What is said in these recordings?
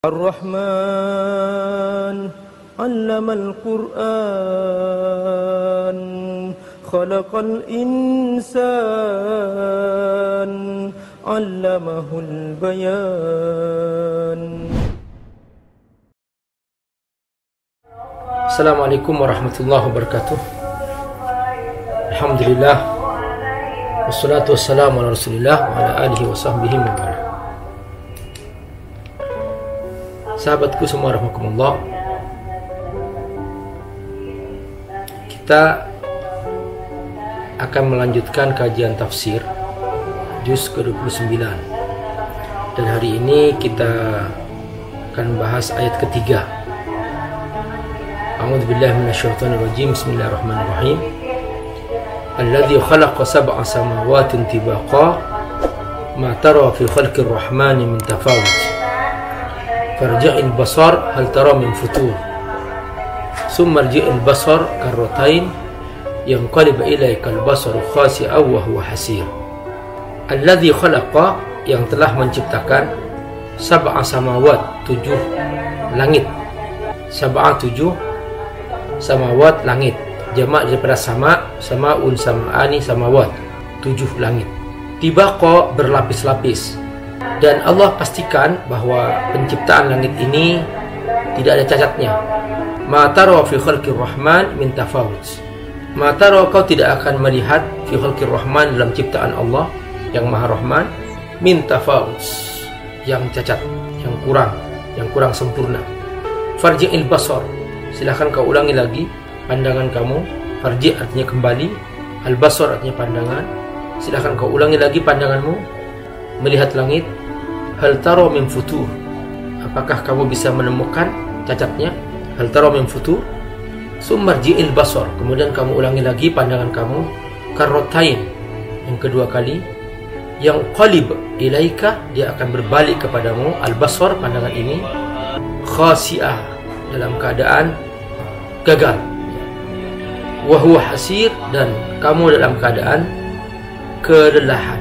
Ar-Rahman 'allamal Qur'an khalaqal insan 'allamahul bayan. Assalamualaikum warahmatullahi wabarakatuh. Alhamdulillah, wassalatu wassalamu ala rasulillah wa ala alihi wa sahbihi wa barak. Sahabatku semua rahmatullah, kita akan melanjutkan kajian tafsir juz ke-29, dan hari ini kita akan membahas ayat ketiga. A'udzubillahi minasyaitonirrajim. Bismillahirrahmanirrahim. Alladzi khalaqa sab'a samawatin tibaqa ma tara fi khalqir rahmani min tafawut farji'il basar hal tara min futur summa rji'il basar karratain yanqalib ilaika al-basaru khasi'an wa huwa hasir. Alladzi khalaqa, yang telah menciptakan, sab'a samawat, 7 langit. Sab'a 7 samawat, langit. Jamak daripada sama, samaun, sama'ani, samawat, 7 langit. Tibaqa, berlapis-lapis. Dan Allah pastikan bahwa penciptaan langit ini tidak ada cacatnya. Ma tara fi khalqir rahman min tafawut. Ma tara, kau tidak akan melihat fi khalqir rahman, dalam ciptaan Allah yang Maha Rahman, min tafawut, yang cacat, yang kurang sempurna. Farji'il basar, silahkan kau ulangi lagi pandangan kamu. Farji' artinya kembali, al-basar artinya pandangan. Silahkan kau ulangi lagi pandanganmu melihat langit. Hal tara min futur, apakah kamu bisa menemukan cacatnya? Hal tara min futur. Summarji'il basar, kemudian kamu ulangi lagi pandangan kamu. Karratain, yang kedua kali. Yang qalib ilaika, dia akan berbalik kepadamu. Al-basar, pandangan ini. Khasi'ah, dalam keadaan gagal. Wa huwa hasir, dan kamu dalam keadaan kelelahan.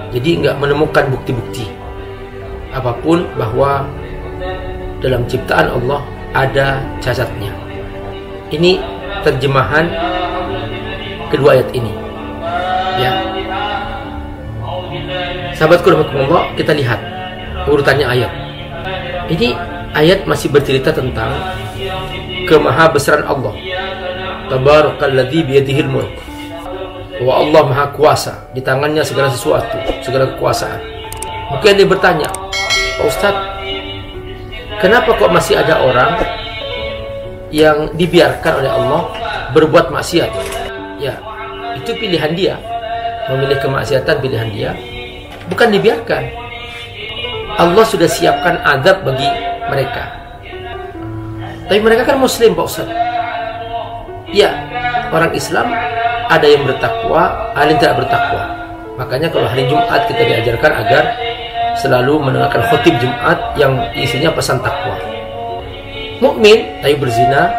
Jadi enggak menemukan bukti-bukti apapun bahwa dalam ciptaan Allah ada cacatnya. Ini terjemahan kedua ayat ini, ya. Sahabatku rahmatullah, kita lihat urutannya ayat. Ini ayat masih bercerita tentang kemahabesaran Allah. Tabarakalladzi biyadihil mulk. Bahwa Allah Maha Kuasa, di tangannya segala sesuatu, segala kekuasaan. Mungkin dia bertanya, Pak Ustadz, kenapa kok masih ada orang yang dibiarkan oleh Allah berbuat maksiat? Ya, itu pilihan dia. Memilih kemaksiatan pilihan dia, bukan dibiarkan. Allah sudah siapkan azab bagi mereka. Tapi mereka kan muslim, Pak Ustadz. Ya, orang Islam ada yang bertakwa, ada yang tidak bertakwa. Makanya kalau hari Jumat kita diajarkan agar selalu mendengarkan khutib Jumat yang isinya pesan takwa. Mukmin tapi berzina,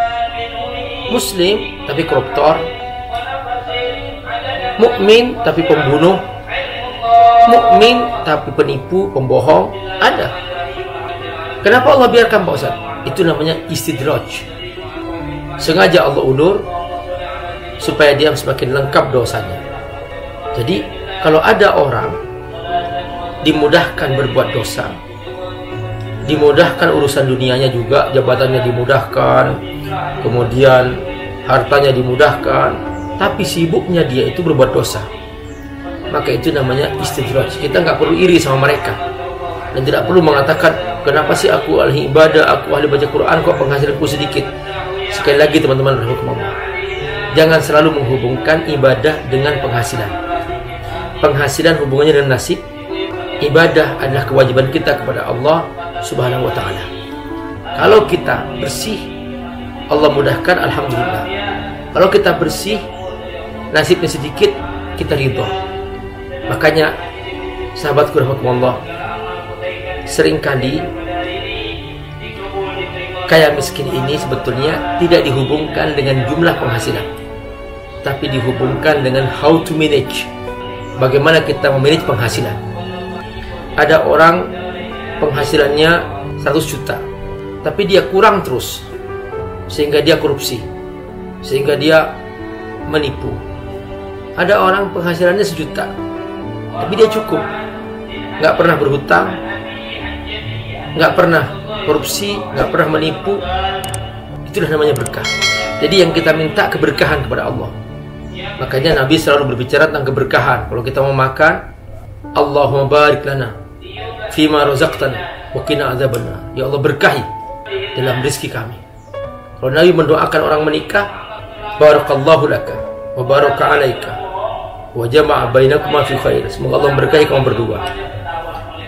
muslim tapi koruptor, mukmin tapi pembunuh, mukmin tapi penipu, pembohong, ada. Kenapa Allah biarkan, Pak Ustaz? Itu namanya istidraj. Sengaja Allah ulur supaya dia semakin lengkap dosanya. Jadi kalau ada orang dimudahkan berbuat dosa, dimudahkan urusan dunianya juga, jabatannya dimudahkan, kemudian hartanya dimudahkan, tapi sibuknya dia itu berbuat dosa, maka itu namanya istidraj. Kita nggak perlu iri sama mereka, dan tidak perlu mengatakan, kenapa sih aku ahli ibadah, aku ahli baca Quran, kok penghasilanku sedikit. Sekali lagi teman-teman rahmatullah, jangan selalu menghubungkan ibadah dengan penghasilan. Penghasilan hubungannya dengan nasib. Ibadah adalah kewajiban kita kepada Allah Subhanahu wa ta'ala. Kalau kita bersih, Allah mudahkan, alhamdulillah. Kalau kita bersih, nasibnya sedikit, kita ridho. Makanya sahabatku rahmatullah, seringkali kaya miskin ini sebetulnya tidak dihubungkan dengan jumlah penghasilan, tapi dihubungkan dengan how to manage. Bagaimana kita memanage penghasilan. Ada orang penghasilannya 100 juta, tapi dia kurang terus, sehingga dia korupsi, sehingga dia menipu. Ada orang penghasilannya 1 juta, tapi dia cukup, nggak pernah berhutang, nggak pernah korupsi, nggak pernah menipu. Itulah namanya berkah. Jadi yang kita minta keberkahan kepada Allah. Makanya Nabi selalu berbicara tentang keberkahan. Kalau kita mau makan, Allahumma barik lana fima razaqtana wa qina adzabannar. Ya Allah, berkahi dalam rezeki kami. Kalau Nabi mendoakan orang menikah, barakallahu laka wa baraka alaika wa jama'a bainakuma fi khair. Semoga Allah memberkahi kamu berdua.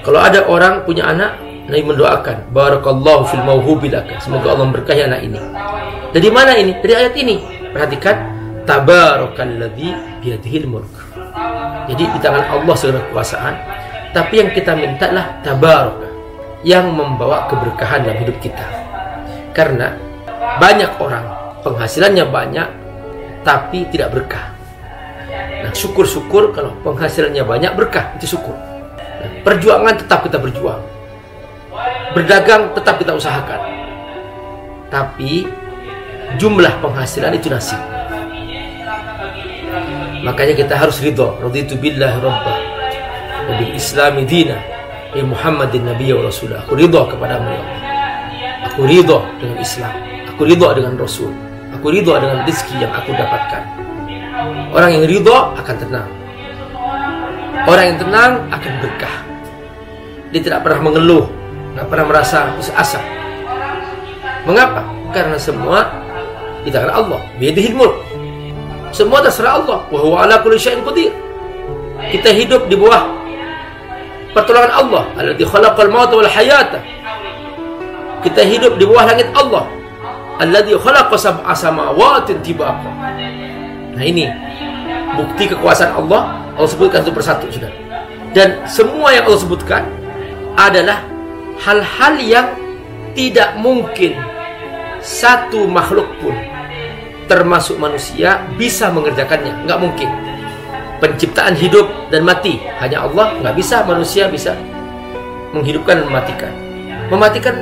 Kalau ada orang punya anak, Nabi mendoakan barakallahu fil mauhubi laka. Semoga Allah memberkahi anak ini. Dari mana ini? Dari ayat ini. Perhatikan, tabarakalladzi biyadihil mulk. Jadi di tangan Allah segala kekuasaan, tapi yang kita minta lah tabaraka, yang membawa keberkahan dalam hidup kita. Karena banyak orang penghasilannya banyak tapi tidak berkah. Nah, syukur-syukur kalau penghasilannya banyak berkah, itu syukur. Nah, perjuangan tetap kita berjuang, berdagang tetap kita usahakan, tapi jumlah penghasilan itu nasib. Makanya kita harus ridho. Raditu billahi rabba wa bil islami dina wa Muhammadin nabiyya wa rasulah. Aku ridho kepadamu ya Allah. Aku ridho dengan Islam, aku ridho dengan Rasul, aku ridho dengan rezeki yang aku dapatkan. Orang yang ridho akan tenang. Orang yang tenang akan berkah. Dia tidak pernah mengeluh, tidak pernah merasa putus asa. Mengapa? Karena semua di tangan Allah. Biyadihil mulk. Semua terserah Allah. Wa huwa ala kulli syai'in qadir. Kita hidup di bawah pertolongan Allah. Alladzi khalaqal mauta wal hayata. Kita hidup di bawah langit Allah. Alladzi khalaqa sab'a samawatin tibaqa. Nah, ini bukti kekuasaan Allah. Allah sebutkan satu persatu sudah. Dan semua yang Allah sebutkan adalah hal-hal yang tidak mungkin satu makhluk pun, termasuk manusia, bisa mengerjakannya. Nggak mungkin. Penciptaan hidup dan mati hanya Allah, nggak bisa manusia bisa menghidupkan dan mematikan. Mematikan,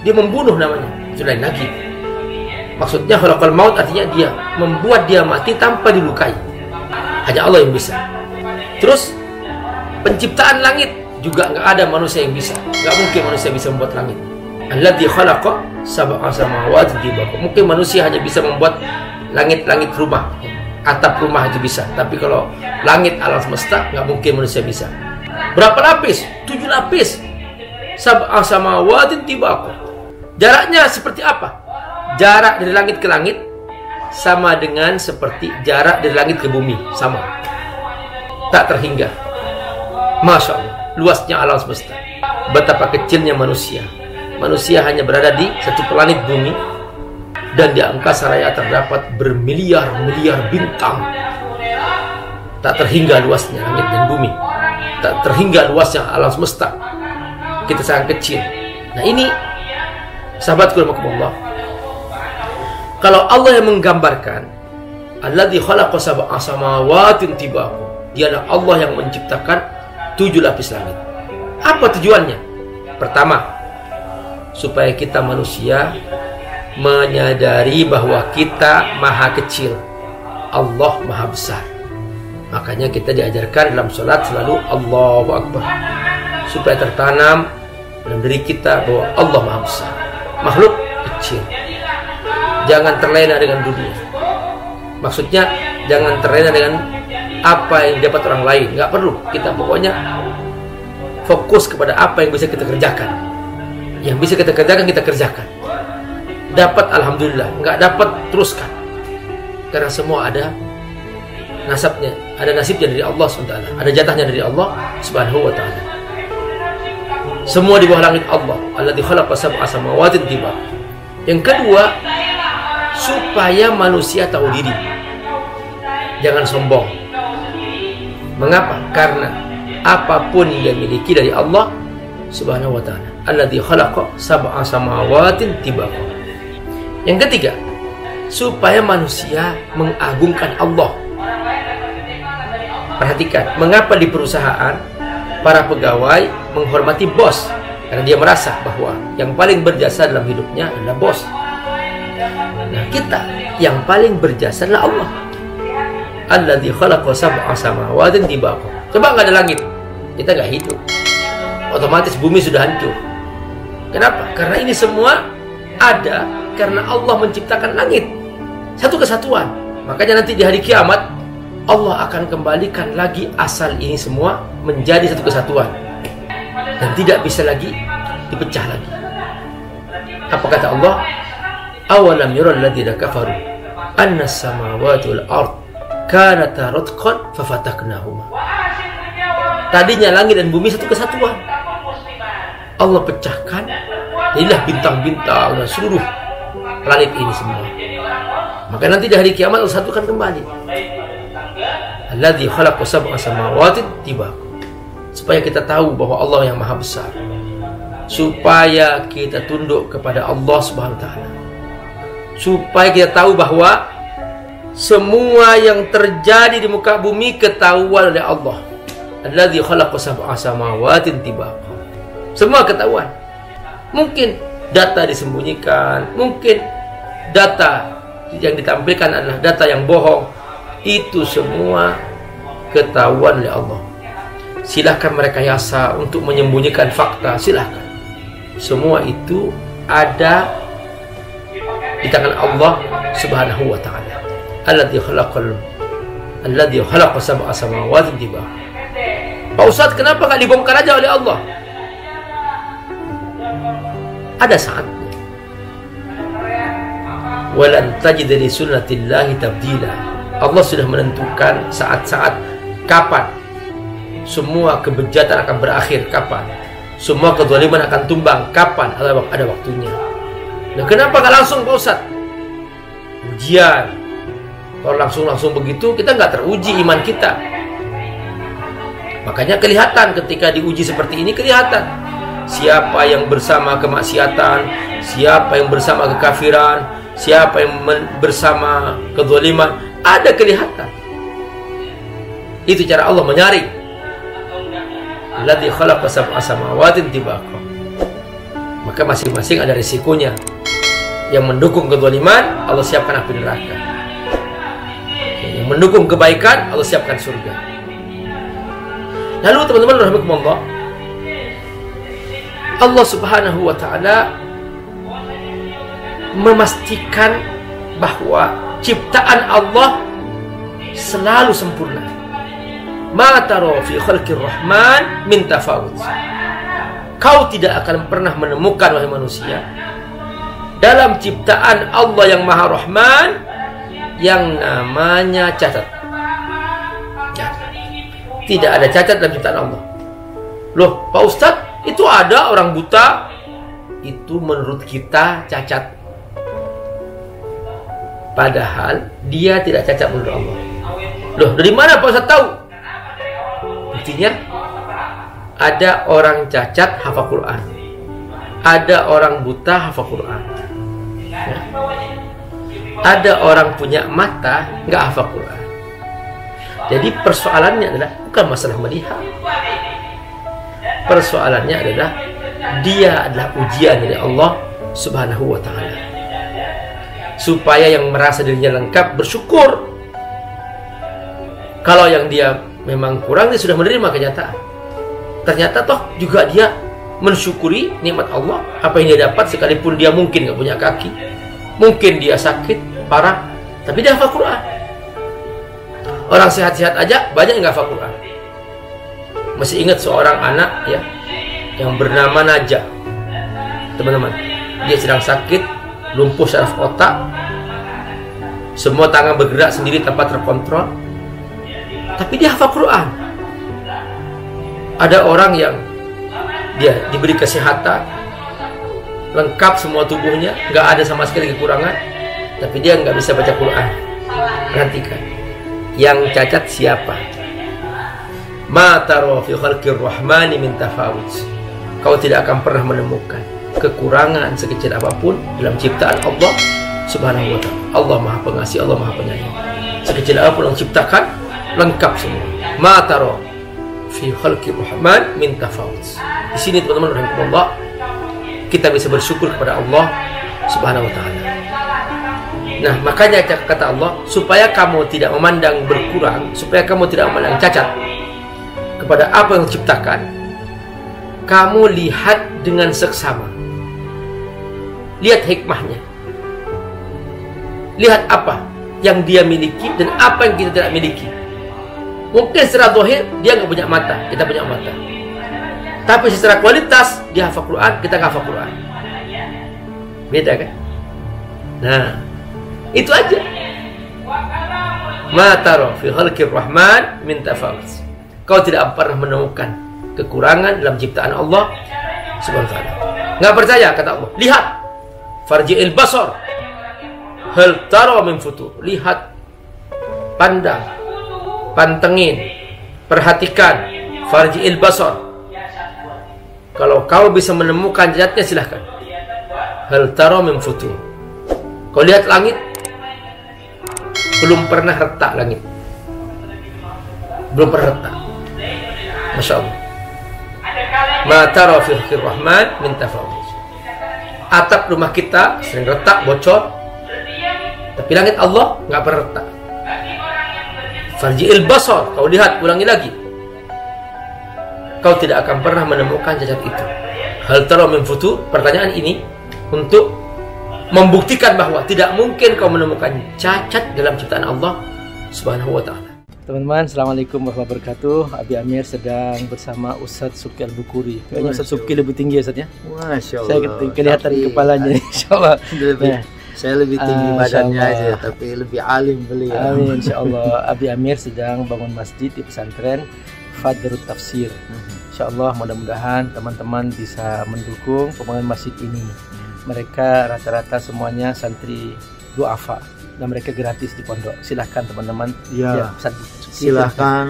dia membunuh namanya, itu lain lagi. Maksudnya khalaqal maut artinya dia membuat dia mati tanpa dilukai. Hanya Allah yang bisa. Terus penciptaan langit juga nggak ada manusia yang bisa. Nggak mungkin manusia bisa membuat langit. Alladzi khalaqa sab'a samawati tibaqa. Mungkin manusia hanya bisa membuat langit-langit rumah, atap rumah itu bisa. Tapi kalau langit alam semesta, nggak mungkin manusia bisa. Berapa lapis? 7 lapis. Sab'a samawati tibaqa. Jaraknya seperti apa? Jarak dari langit ke langit sama dengan seperti jarak dari langit ke bumi, sama. Tak terhingga. Masya Allah, luasnya alam semesta. Betapa kecilnya manusia. Manusia hanya berada di satu planet bumi, dan di angkasa raya terdapat bermiliar-miliar bintang. Tak terhingga luasnya langit dan bumi. Tak terhingga luasnya alam semesta. Kita sangat kecil. Nah, ini sahabatku rahimakumullah, kalau Allah yang menggambarkan alladzi khalaqa sab'a samawatin tibaqa, dialah Allah yang menciptakan 7 lapis langit. Apa tujuannya? Pertama, supaya kita manusia menyadari bahwa kita maha kecil, Allah maha besar. Makanya kita diajarkan dalam sholat selalu Allahu Akbar, supaya tertanam dalam diri kita bahwa Allah maha besar, makhluk kecil. Jangan terlena dengan dunia. Maksudnya jangan terlena dengan apa yang dapat orang lain. Nggak perlu. Kita pokoknya fokus kepada apa yang bisa kita kerjakan. Yang bisa kita kerjakan, kita kerjakan. Dapat alhamdulillah, nggak dapat teruskan. Karena semua ada nasabnya, ada nasibnya dari Allah SWT, ada jatahnya dari Allah Subhanahu wa ta'ala. Semua di bawah langit Allah. Alladzi khalaqa sab'a samawatin tibaqa. Yang kedua, supaya manusia tahu diri. Jangan sombong. Mengapa? Karena apapun yang dia miliki dari Allah Subhanahu wa ta'ala. Alladzi khalaqa sab'a samawatin tibaqa. Yang ketiga, supaya manusia mengagungkan Allah. Perhatikan, mengapa di perusahaan para pegawai menghormati bos? Karena dia merasa bahwa yang paling berjasa dalam hidupnya adalah bos. Nah, kita yang paling berjasa adalah Allah. Alladzi khalaqa sab'a samawatin tibaqa. Coba nggak ada langit, kita nggak hidup. Otomatis bumi sudah hancur. Kenapa? Karena ini semua ada karena Allah menciptakan langit. Satu kesatuan. Makanya nanti di hari kiamat Allah akan kembalikan lagi asal ini semua menjadi satu kesatuan dan tidak bisa lagi dipecah lagi. Apa kata Allah? Awalam yural ladzina kafaru anna as-samawati wal ard kanata ratqan fafataknahuma. Tadinya langit dan bumi satu kesatuan. Allah pecahkan, jadilah bintang-bintang dan seluruh planet ini semua. Maka nanti di hari kiamat Allah satukan kembali. Alladzi khalaqa sab'a samawati tibaqa. Supaya kita tahu bahwa Allah yang maha besar. Supaya kita tunduk kepada Allah Subhanahu wa taala. Supaya kita tahu bahwa semua yang terjadi di muka bumi ketahuan oleh Allah. Alladzi khalaqa sab'a samawati tibaqa. Semua ketahuan. Mungkin data disembunyikan, mungkin data yang ditampilkan adalah data yang bohong. Itu semua ketahuan oleh Allah. Silahkan mereka rekayasa untuk menyembunyikan fakta, silahkan. Semua itu ada di tangan Allah Subhanahu wa taala. Alladzi khalaqa sab'a samawati tibaqa. Pak Ustaz, kenapa nggak dibongkar aja oleh Allah? Ada saatnya. Walan tajid li sunnatillahi tabdila. Allah sudah menentukan saat-saat kapan semua kebejatan akan berakhir, kapan semua kezaliman akan tumbang, kapan ada waktunya. Nah, kenapa nggak langsung Pak Ustaz? Ujian. Kalau langsung begitu kita nggak teruji iman kita. Makanya kelihatan ketika diuji seperti ini, kelihatan siapa yang bersama kemaksiatan, siapa yang bersama kekafiran, siapa yang bersama kezaliman, ada kelihatan. Itu cara Allah menyaring. Alladzi khalaqa sab'a samawatin tibaqa. Maka masing-masing ada risikonya. Yang mendukung kezaliman, Allah siapkan api neraka. Yang mendukung kebaikan, Allah siapkan surga. Lalu teman-teman rahimakumullah, Allah Subhanahu wa taala memastikan bahwa ciptaan Allah selalu sempurna. Ma tara fi khalqir rahman min tafawut. Kau tidak akan pernah menemukan, wahai manusia, dalam ciptaan Allah yang Maha Rahman yang namanya cacat. Tidak ada cacat dalam ciptaan Allah. Loh, Pak Ustadz, itu ada orang buta. Itu menurut kita cacat. Padahal dia tidak cacat menurut Allah. Loh, dari mana Pak Ustadz tahu? Buktinya ada orang cacat hafal Quran, ada orang buta hafal Quran, ya. Ada orang punya mata nggak hafal Quran. Jadi persoalannya adalah bukan masalah melihat. Persoalannya adalah dia adalah ujian dari Allah Subhanahu wa taala. Supaya yang merasa dirinya lengkap bersyukur. Kalau yang dia memang kurang, dia sudah menerima kenyataan. Ternyata toh juga dia mensyukuri nikmat Allah. Apa yang dia dapat, sekalipun dia mungkin nggak punya kaki, mungkin dia sakit parah, tapi dia hafal Quran. Orang sehat-sehat aja banyak yang nggak hafal Quran. Masih ingat seorang anak ya yang bernama Najah, teman-teman. Dia sedang sakit, lumpuh saraf otak, semua tangan bergerak sendiri tanpa terkontrol, tapi dia hafal Quran. Ada orang yang dia diberi kesehatan lengkap semua tubuhnya, nggak ada sama sekali kekurangan, tapi dia nggak bisa baca Quran. Perhatikan, yang cacat siapa? Ma tara fi khalqir rahmani min tafawut. Kau tidak akan pernah menemukan kekurangan sekecil apapun dalam ciptaan Allah Subhanahu wa taala. Allah Maha Pengasih, Allah Maha Penyayang. Sekecil apapun yang ciptakan lengkap semua. Ma tara fi khalqir rahman min tafawut. Di sini teman-teman rahimakumullah, kita bisa bersyukur kepada Allah Subhanahu wa Ta'ala. Nah, makanya kata Allah, supaya kamu tidak memandang berkurang, supaya kamu tidak memandang cacat kepada apa yang diciptakan, kamu lihat dengan seksama. Lihat hikmahnya. Lihat apa yang dia miliki dan apa yang kita tidak miliki. Mungkin secara zahir dia nggak punya mata, kita punya mata. Tapi secara kualitas dia hafal Quran, kita nggak hafal Quran. Beda kan? Nah, itu aja. Ma tara fi khalqir rahman min tafawut. Kau tidak pernah menemukan kekurangan dalam ciptaan Allah Subhanahu wa Ta'ala. Nggak percaya kata Allah? Lihat, farji'il basar, hal tara min futur. Lihat, pandang, pantengin, perhatikan, farji'il basar. Kalau kau bisa menemukan jatnya, silahkan. Hal tara min futur. Kau lihat langit, belum pernah retak langit, belum pernah retak. Masya Allah. Ma tara fi khalqir rahman min tafawut. Atap rumah kita sering retak, bocor, tapi langit Allah nggak pernah retak. Farji'il basar, kau lihat, ulangi lagi, kau tidak akan pernah menemukan cacat itu. Hal tara min futur. Pertanyaan ini untuk membuktikan bahwa tidak mungkin kau menemukan cacat dalam ciptaan Allah Subhanahu wa Ta'ala. Teman-teman, assalamualaikum warahmatullahi wabarakatuh. Abi Amir sedang bersama Ustadz Subki Al-Bukuri. Kayaknya Ustadz Subki lebih tinggi Ustadz ya. Masya Allah. Saya kelihatan kepalanya, insya Allah. Saya lebih tinggi badannya aja, tapi lebih alim beliau. Amin, insya Allah. Abi Amir sedang bangun masjid di pesantren Fadrut Tafsir. Insya Allah mudah-mudahan teman-teman bisa mendukung pembangunan masjid ini. Mereka rata-rata semuanya santri duafa dan mereka gratis di pondok. Silahkan teman-teman. Ya, silahkan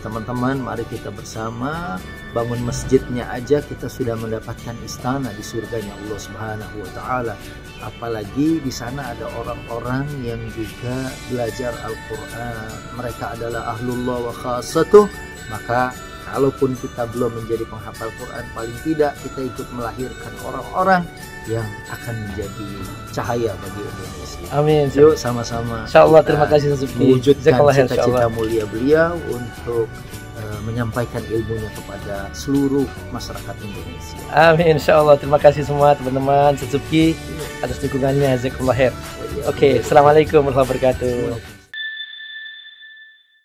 teman-teman, mari kita bersama bangun masjidnya aja kita sudah mendapatkan istana di surganya Allah Subhanahu wa Ta'ala. Apalagi di sana ada orang-orang yang juga belajar Al-Quran, mereka adalah ahlullah wa khasatuh. Maka kalaupun kita belum menjadi penghafal Quran, paling tidak kita ikut melahirkan orang-orang yang akan menjadi cahaya bagi Indonesia. Amin. Yuk sama-sama. Insyaallah, terima kasih Subki. Wujudkan cita-cita mulia beliau untuk menyampaikan ilmunya kepada seluruh masyarakat Indonesia. Amin, insyaallah. Terima kasih semua teman-teman Subki atas dukungannya. Jazakallahu khair. Oke, assalamualaikum warahmatullahi wabarakatuh.